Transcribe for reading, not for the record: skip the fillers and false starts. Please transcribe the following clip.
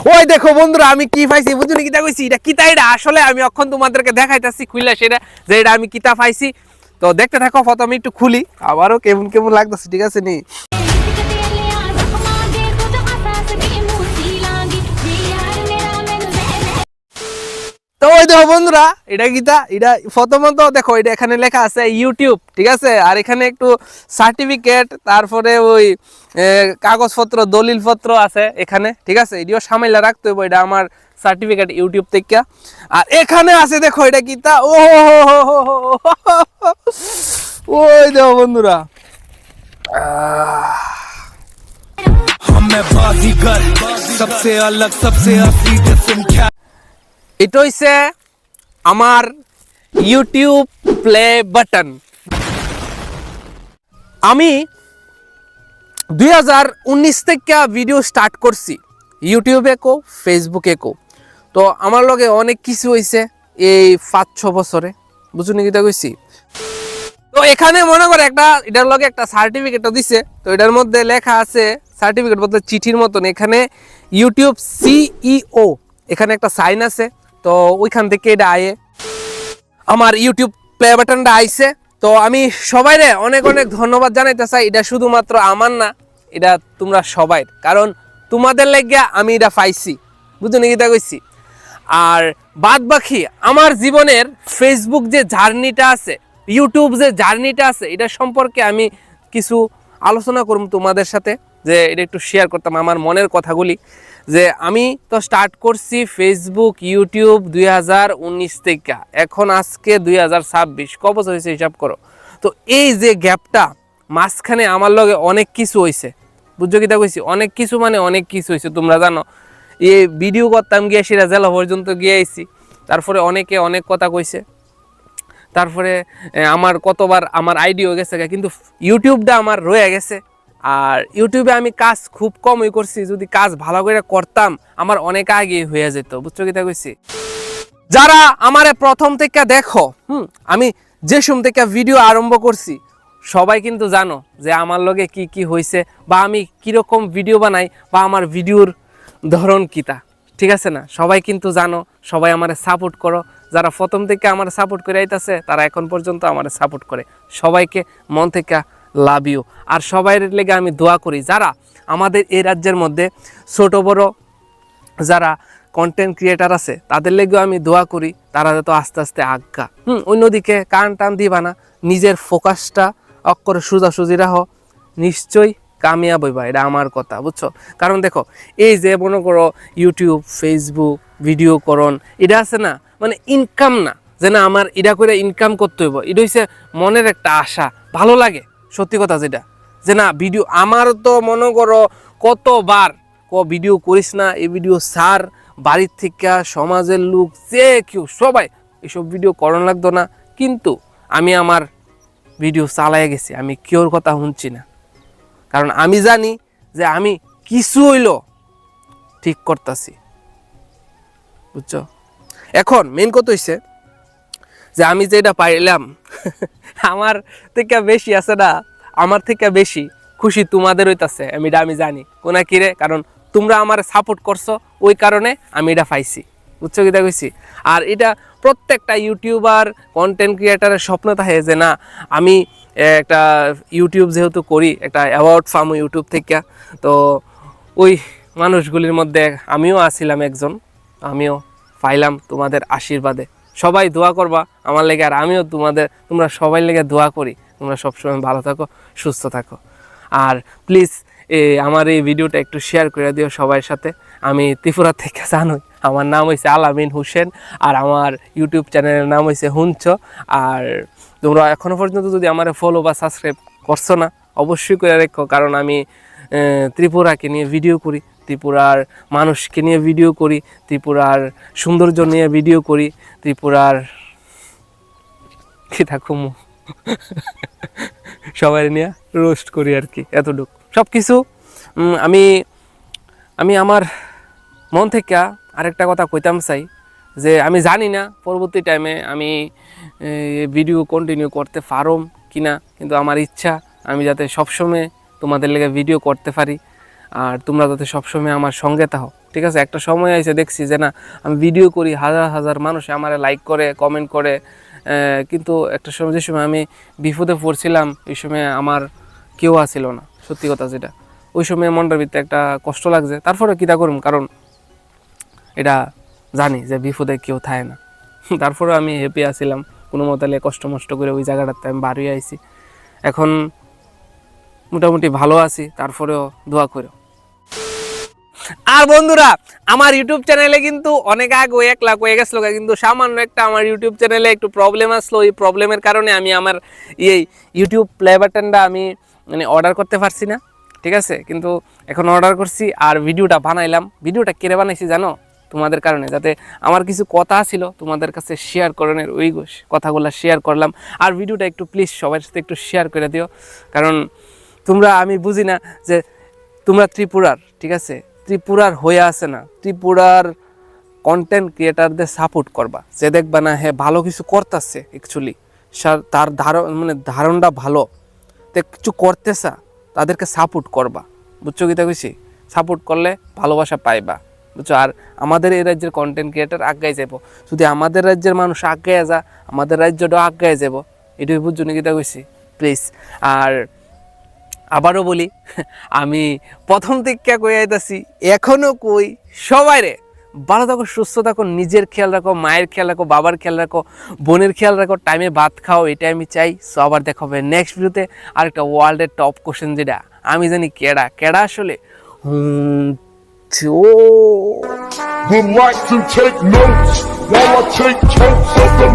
ওই দেখো বন্ধুরা আমি কি পাইছি বুঝুনি কিতা কইছি এটা কিতা এটা আসলে আমি এখন তোমাদেরকে দেখাইতাছি খুইলা সেটা যে এটা আমি কিতা পাইছি তো দেখতে থাকো প্রথমে একটু খুলি আবারও কেমন কেমন লাগতেছে ঠিক আছে নি তো ওই দেখো বন্ধুরা এটা কিতা এটা প্রথমত দেখো এটা এখানে লেখা আছে ইউটিউব ঠিক আছে আর এখানে একটু সার্টিফিকেট তারপরে ওই কাগজপত্র দলিলপত্র আছে এখানে ঠিক আছে এটিও সামাইলা রাখতে হবে এটা আমার সার্টিফিকেট ইউটিউব থেকে আর এখানে আছে দেখো এটা কিতা ও ওই দেখো বন্ধুরা सबसे अलग सबसे असली किस्म क्या এটা হইছে আমার ইউটিউব প্লে বাটন আমি 2019 থেকে ভিডিও স্টার্ট করছি ইউটিউবে কো ফেসবুকে কো তো আমার লগে অনেক কিছু হইছে এই 5-6 বছরে বুঝুনি কিটা কইছি তো এখানে মনে করে একটা এটার লগে একটা সার্টিফিকেটও দিছে তো এটার মধ্যে লেখা আছে সার্টিফিকেট বলতে চিঠির মতন এখানে ইউটিউব সিইও এখানে একটা সাইন আছে তো ওইখান থেকে এটা আয়ে আমার ইউটিউব প্লে বাটনটা আইছে তো আমি সবাইরে অনেক অনেক ধন্যবাদ জানাইতে চাই এটা শুধুমাত্র আমার না এটা তোমরা সবাই কারণ তোমাদের লাগিয়া আমি এটা পাইছি বুঝুনি কিটা কইছি আর বাদ বাকি আমার জীবনের ফেসবুক যে জার্নিটা আছে ইউটিউব যে জার্নিটা আছে এটা সম্পর্কে আমি কিছু আলোচনা করব তোমাদের সাথে যে এটা একটু শেয়ার করতাম আমার মনের কথাগুলি যে আমি তো স্টার্ট করছি ফেসবুক ইউটিউব 2019 থেকে এখন আজকে 2026 কত বছর হয়েছে হিসাব করো তো এই যে গ্যাপটা মাঝখানে আমার লগে অনেক কিছু হয়েছে বুঝছো কিটা কইছি অনেক কিছু মানে অনেক কিছু হয়েছে তোমরা জানো এই ভিডিও করতাম গিয়ে সেরা জেলা পর্যন্ত গিয়ে আইছি তারপরে অনেকে অনেক কথা কইছে তারপরে আমার কতবার আমার আইডি হয়ে গেছে কিন্তু ইউটিউবটা আমার রয়ে গেছে আর ইউটিউবে আমি কাজ খুব কমই করছি যদি কাজ ভালো করে করতাম আমার অনেক আগে হয়ে যেত বুঝছো কিটা কইছি যারা আমারে প্রথম থেকে দেখো আমি যে সময় থেকে ভিডিও আরম্ভ করছি সবাই কিন্তু জানো যে আমার লগে কি কি হয়েছে বা আমি কিরকম ভিডিও বানাই বা আমার ভিডিওর ধরন কিতা ঠিক আছে না সবাই কিন্তু জানো সবাই আমারে সাপোর্ট করো যারা প্রথম থেকে আমার সাপোর্ট করে আইতাছে তারা এখন পর্যন্ত আমারে সাপোর্ট করে সবাইকে মন থেকে লাভ ইউ আর সবাইয়ের লেগে আমি দোয়া করি যারা আমাদের এই রাজ্যের মধ্যে ছোট বড় যারা কন্টেন্ট ক্রিয়েটার আছে তাদের লেগেও আমি দোয়া করি তারা তো আস্তে আস্তে আজ্ঞা অন্যদিকে কান টান দিবা না নিজের ফোকাসটা অক্ষরে সোজাসুজি রাখো নিশ্চয়ই কামিয়াব হইবা এটা আমার কথা বুঝছো কারণ দেখো এই যে মনে করো ইউটিউব ফেসবুক ভিডিও করন এটা আছে না মানে ইনকাম না যে না আমার এটা করে ইনকাম করতে হইব এটা হচ্ছে মনের একটা আশা ভালো লাগে সত্যি কথা যেটা যে না ভিডিও আমার তো মনে করো কতবার ভিডিও করিস না এই ভিডিও সার বাড়ির থেকে সমাজের লোক যে কেউ সবাই এইসব ভিডিও করণ লাগতো না কিন্তু আমি আমার ভিডিও চালাই গেছি আমি কেউর কথা শুনছি না কারণ আমি জানি যে আমি কিছু হইল ঠিক করতেছি বুঝছো এখন মেন কথা হইছে যে আমি যেটা পাইলাম আমার থেকে বেশি আছে না আমার থেকে বেশি খুশি তোমাদের হইতাছে আমি জানি কোনা কিরে কারণ তোমরা আমার সাপোর্ট করছো ওই কারণে আমি এটা পাইছি বুঝছো কিটা কইছি আর এটা প্রত্যেকটা ইউটিউবার কন্টেন্ট ক্রিয়েটারের স্বপ্ন থাকে যে না আমি একটা ইউটিউব যেহেতু করি একটা অ্যাওয়ার্ড পাবো ইউটিউব থেকে তো ওই মানুষগুলির মধ্যে আমিও আছিলাম একজন আমিও পাইলাম তোমাদের আশীর্বাদে সবাই দোয়া করবা আমার লেগে আর আমিও তোমরা সবাই লেগে দোয়া করি তোমরা সবসময় ভালো থাকো সুস্থ থাকো আর প্লিজ আমার এই ভিডিওটা একটু শেয়ার করে দিও সবার সাথে আমি ত্রিপুরা থেকে জানোই আমার নাম হয়েছে আলামিন হোসেন আর আমার ইউটিউব চ্যানেলের নাম হয়েছে হুঞ্চ আর তোমরা এখনও পর্যন্ত যদি আমার ফলো বা সাবস্ক্রাইব করছো না অবশ্যই করে রেখো কারণ আমি ত্রিপুরাকে নিয়ে ভিডিও করি ত্রিপুরার মানুষকে নিয়ে ভিডিও করি ত্রিপুরার সৌন্দর্য নিয়ে ভিডিও করি ত্রিপুরার কি থাকুম সবাই নিয়ে রোস্ট করি আর কি এতটুকু সব কিছু আমি আমার মন থেকে আরেকটা কথা কইতাম চাই যে আমি জানি না পরবর্তী টাইমে আমি ভিডিও কন্টিনিউ করতে পারম কিনা কিন্তু আমার ইচ্ছা আমি যাতে সবসময় তোমাদের লেগে ভিডিও করতে পারি আর তোমরা যাতে সবসময় আমার সঙ্গে থাকো ঠিক আছে, একটা সময় আইসে দেখছি যে না আমি ভিডিও করি, হাজার হাজার মানুষ আমার লাইক করে, কমেন্ট করে, কিন্তু একটা সময় যে সময় আমি বিপদে পড়ছিলাম এই সময় আমার কেউ আসিল না, সত্যি কথা যেটা। ওই সময় মনটার ভিতরে একটা কষ্ট লাগছে, তারপরে কীটা করুম, কারণ এটা জানি যে বিপদে কেউ থাকে না। তারপরে আমি হ্যাপি আসছিলাম, কোনো মতালে কষ্ট মষ্ট করে ওই জায়গাটাতে আমি বাড়ি আইছি। এখন মোটামুটি ভালো আছি, তারপরেও দোয়া করো। আর বন্ধুরা, আমার ইউটিউব চ্যানেলে কিন্তু অনেক আগে 1 লাখ হয়ে গেছিল, কিন্তু সামান্য একটা আমার ইউটিউব চ্যানেলে একটু প্রবলেম আসলো। এই প্রবলেমের কারণে আমি আমার এই ইউটিউব প্লে বাটনটা আমি মানে অর্ডার করতে পারছি না, ঠিক আছে। কিন্তু এখন অর্ডার করছি আর ভিডিওটা বানাইলাম। ভিডিওটা কেড়ে বানাইছি জানো? তোমাদের কারণে, যাতে আমার কিছু কথা ছিল তোমাদের কাছে শেয়ার করানোর, ওই কথাগুলো শেয়ার করলাম। আর ভিডিওটা একটু প্লিজ সবার সাথে একটু শেয়ার করে দিও, কারণ তোমরা, আমি বুঝি না যে তোমরা ত্রিপুরার, ঠিক আছে, ত্রিপুরার হয়ে আসে না, ত্রিপুরার কন্টেন্ট ক্রিয়েটারদের সাপোর্ট করবা, যে দেখবা না হ্যাঁ ভালো কিছু করতেছে, অ্যাকচুয়ালি তার ধারণটা ভালো, তো কিছু করতেছা, তাদেরকে সাপোর্ট করবা, বুঝছো কি তা কইছি? সাপোর্ট করলে ভালোবাসা পাইবা, বুঝছো। আর আমাদের এই রাজ্যের কন্টেন্ট ক্রিয়েটার আগায় যাব, যদি আমাদের রাজ্যের মানুষ আগায় যা, আমাদের রাজ্যটাও আগায় যাব, এটাই বুঝছো নাকি তা কইছি? প্লিজ। আর আবারও বলি, আমি প্রথম থেকে কই আইতাছি, এখনও কই, সবাই রে ভালো থাকো, সুস্থ থাকো, নিজের খেয়াল রাখো, মায়ের খেয়াল রাখো, বাবার খেয়াল রাখো, বোনের খেয়াল রাখো, টাইমে ভাত খাও, এটাই আমি চাই। সো আবার দেখা হবে নেক্সট ভিডিওতে আর একটা ওয়ার্ল্ডের টপ কোশ্চেন, যেটা আমি জানি কেডা আসলে Would like to take notes while I take totes of the